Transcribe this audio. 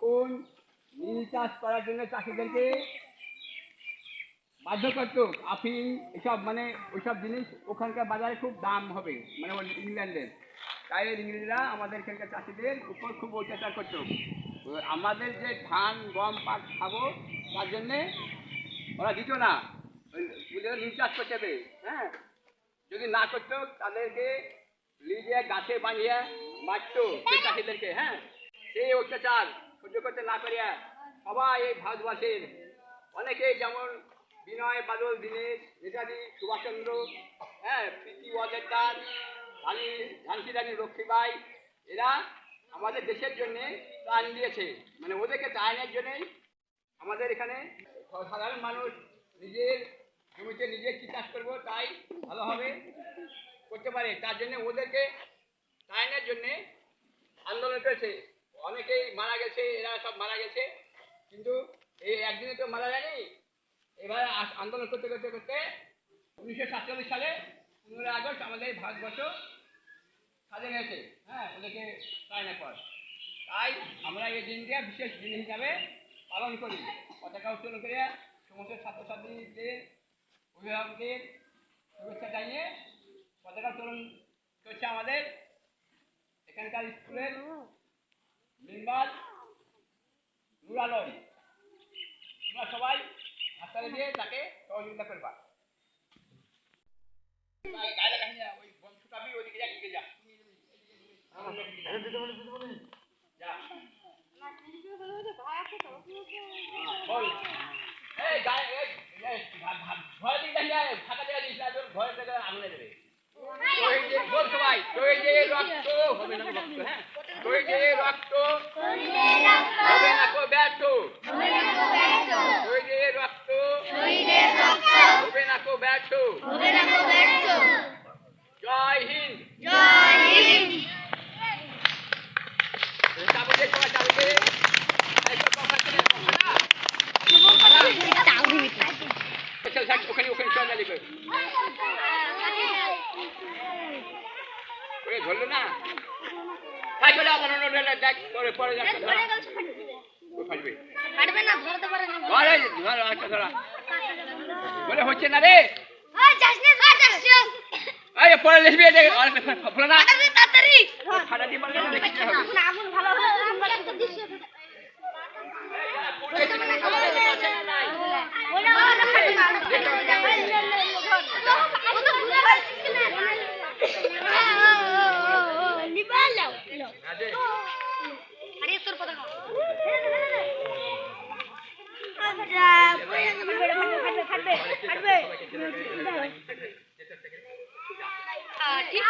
তখন নীল চাষ করার জন্য চাষিদেরকে বাধ্য করত। আফিম এসব মানে ওইসব জিনিস ওখানকার বাজারে খুব দাম হবে, মানে ইংল্যান্ডের। তাই ইংরেজরা আমাদের এখানকার চাষিদের উপর খুব অত্যাচার করতো। আমাদের যে ধান গম পাট খাবো তার জন্যে ওরা দিত না, নীল চাষ করতে হবে। হ্যাঁ, যদি না করতো তাদেরকে লিজে গাছে বাঁধিয়ে মারতো সেই চাষিদেরকে। হ্যাঁ, সেই অত্যাচার সহ্য করতে না করিয়া সবাই এই ভারতবর্ষের অনেকেই, যেমন বিনয় বাদল দীনেশ, নেতাজি সুভাষচন্দ্র, হ্যাঁ, প্রীতি ওয়াদ্দেদার, ঝাঁসি রানী লক্ষ্মীবাই, এরা আমাদের দেশের জন্যে প্রাণ দিয়েছে। মানে ওদেরকে ত্রাণের জন্যেই আমাদের এখানে সাধারণ মানুষ নিজের জমিতে নিজে কী চাষ করবো তাই ভালোভাবে করতে পারে, তার জন্য ওদেরকে ত্রাণের জন্যে আন্দোলন করেছে। অনেকেই মারা গেছে, এরা সব মারা গেছে, কিন্তু এই একদিনে তো মারা যায়নি। এবার আন্দোলন করতে করতে করতে 1947 সালে 15 আগস্ট আমাদের ভারতবর্ষ স্বাধীন হয়েছে। হ্যাঁ, ওদেরকে ত্রাণের পর। তাই আমরা এই দিনটা বিশেষ দিন হিসাবে পালন করি। পতাকা উত্তোলন করে সমস্ত ছাত্রছাত্রীদের, অভিভাবকদের শুভেচ্ছা জানিয়ে পতাকা উত্তোলন করছে আমাদের এখানকার স্কুলের মেম্বার নুরালয়। তোমরা সবাই হাততালি দিয়ে তাকে সহযোগিতা করবা। গায়ে লাগা না, ওই বম ছুটাবি, ওইদিকে যা, এদিকে যা। এই গায়ে ঘরের দিকে যা, ফাঁকা জায়গা দিস না, ঘরের জায়গা আগুনে দেবে। বল সবাই, শহীদে রক্ত হবে না রক্ত। হ্যাঁ, শহীদে রক্ত হবে না কো ব্যর্থ, শহীদে রক্ত হবে না কো ব্যর্থ। জয় হিন্দ, জয় হিন্দ। চাবুকে সবাই চাবুকে ওখানে ওখানে চল যাবে। ধরলো না, তাই বলে আমার দেখ পরে পরে বলে হচ্ছে না রে, পরে লিখবি না ফাটা দিয়ে আগুন ভালো ঠিক